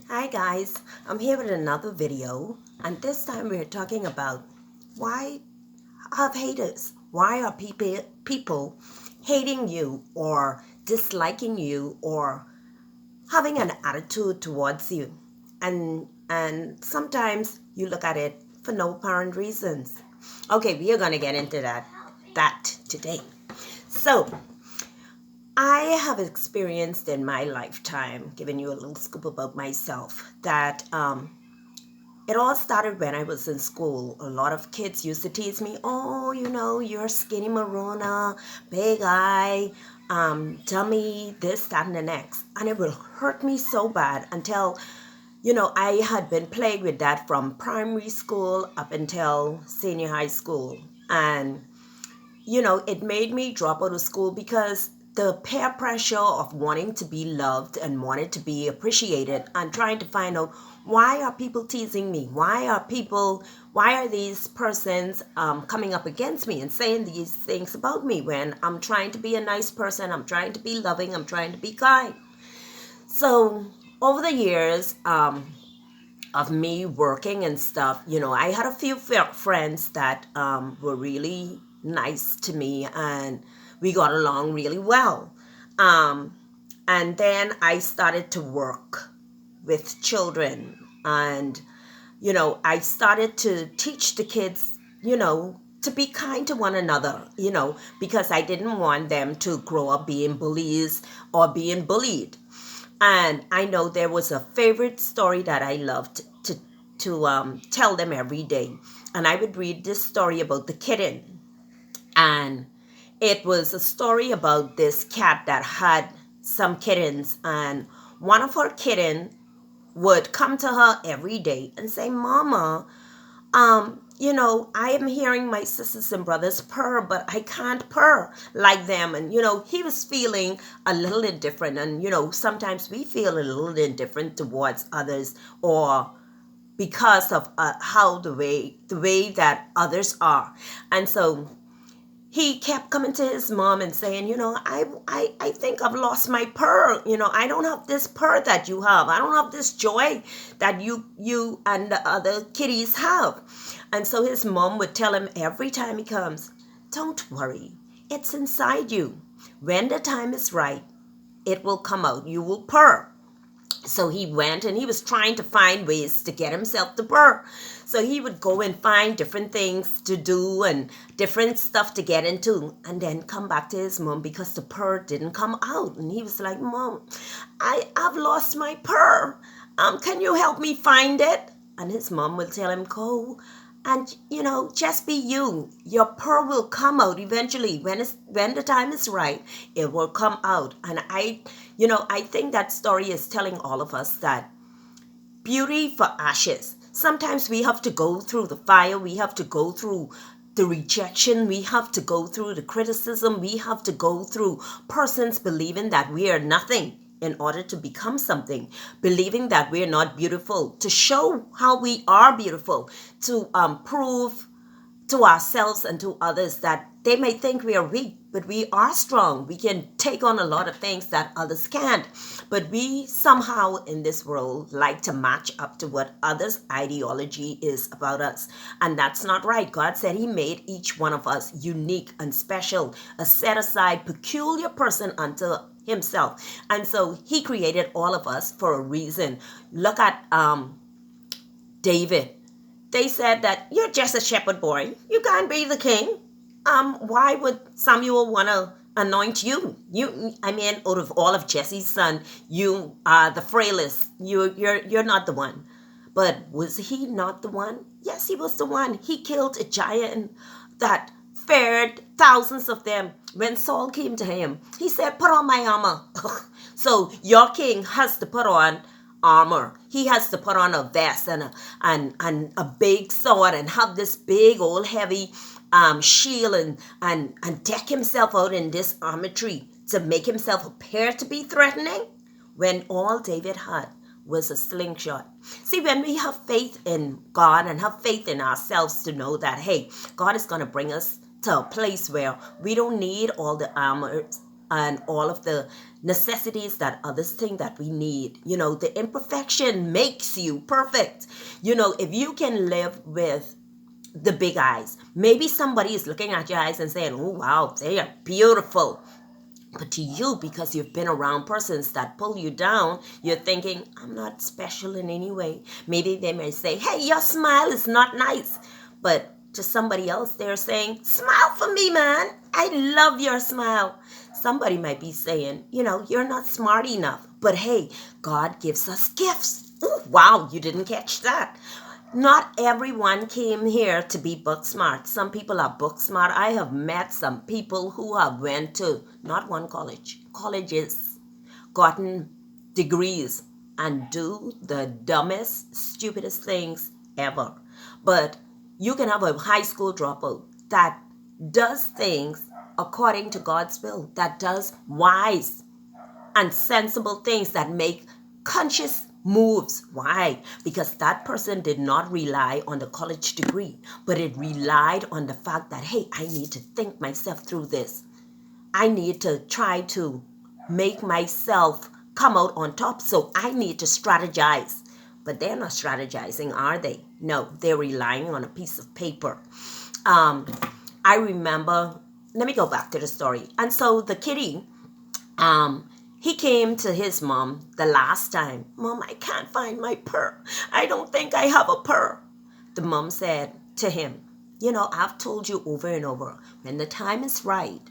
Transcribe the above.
Hi guys, I'm here with another video, and this time we're talking about why have haters? Why are people hating you or disliking you or having an attitude towards you? And sometimes you look at it for no apparent reasons. Okay, we are gonna get into that today. So I have experienced in my lifetime, giving you a little scoop about myself, that it all started when I was in school. A lot of kids used to tease me, oh, you're skinny marona, big eye, dummy, this, that, and the next. And it will hurt me so bad until, I had been plagued with that from primary school up until senior high school. And it made me drop out of school because the peer pressure of wanting to be loved and wanted to be appreciated and trying to find out why are people teasing me? Why are these persons coming up against me and saying these things about me when I'm trying to be a nice person, I'm trying to be loving, I'm trying to be kind. So over the years, of me working and stuff, I had a few friends that were really nice to me and we got along really well. Um, and then I started to work with children and, I started to teach the kids, to be kind to one another, because I didn't want them to grow up being bullies or being bullied. And I know there was a favorite story that I loved to tell them every day. And I would read this story about the kitten. And it was a story about this cat that had some kittens. And one of her kittens would come to her every day and say, Mama, I am hearing my sisters and brothers purr, but I can't purr like them. And, he was feeling a little indifferent. And, sometimes we feel a little indifferent towards others or because of how the way that others are. And so he kept coming to his mom and saying, I think I've lost my purr. I don't have this purr that you have. I don't have this joy that you and the other kitties have. And so his mom would tell him every time he comes, don't worry, it's inside you. When the time is right, it will come out. You will purr. So he went and he was trying to find ways to get himself to purr. So he would go and find different things to do and different stuff to get into and then come back to his mom because the purr didn't come out. And he was like, Mom, I've lost my purr. Can you help me find it? And his mom will tell him, go and, just be you. Your purr will come out eventually. When the time is right, it will come out. And I think that story is telling all of us that beauty for ashes. Sometimes we have to go through the fire. We have to go through the rejection. We have to go through the criticism. We have to go through persons believing that we are nothing in order to become something, believing that we're not beautiful, to show how we are beautiful, to prove to ourselves and to others that they may think we are weak, but we are strong. We can take on a lot of things that others can't. But we somehow in this world like to match up to what others' ideology is about us. And that's not right. God said he made each one of us unique and special, a set aside, peculiar person unto himself. And so he created all of us for a reason. Look at David. They said that you're just a shepherd boy. You can't be the king. Why would Samuel want to anoint you? Out of all of Jesse's son, you are the frailest. You're not the one. But was he not the one? Yes, he was the one. He killed a giant that fared thousands of them. When Saul came to him, he said, put on my armor. So your king has to put on armor. He has to put on a vest and a big sword and have this big old heavy shield and deck himself out in this armorry to make himself appear to be threatening when all David had was a slingshot. See, when we have faith in God and have faith in ourselves to know that, hey, God is going to bring us to a place where we don't need all the armor and all of the necessities that others think that we need. You know, the imperfection makes you perfect. You know, if you can live with the big eyes, maybe somebody is looking at your eyes and saying, oh, wow, they are beautiful. But to you, because you've been around persons that pull you down, you're thinking, I'm not special in any way. Maybe they may say, hey, your smile is not nice. But to somebody else, they're saying, smile for me, man. I love your smile. Somebody might be saying, you know, you're not smart enough. But hey, God gives us gifts. Ooh, wow, you didn't catch that. Not everyone came here to be book smart. Some people are book smart. I have met some people who have went to not one college, colleges, gotten degrees, and do the dumbest, stupidest things ever. But you can have a high school dropout that does things according to God's will, that does wise and sensible things, that make conscious moves. Why? Because that person did not rely on the college degree, but it relied on the fact that, hey, I need to think myself through this. I need to try to make myself come out on top, so I need to strategize. But they're not strategizing, are they? No, they're relying on a piece of paper. I remember, let me go back to the story. And so the kitty, he came to his mom the last time. Mom, I can't find my purr. I don't think I have a purr. The mom said to him, you know, I've told you over and over, when the time is right,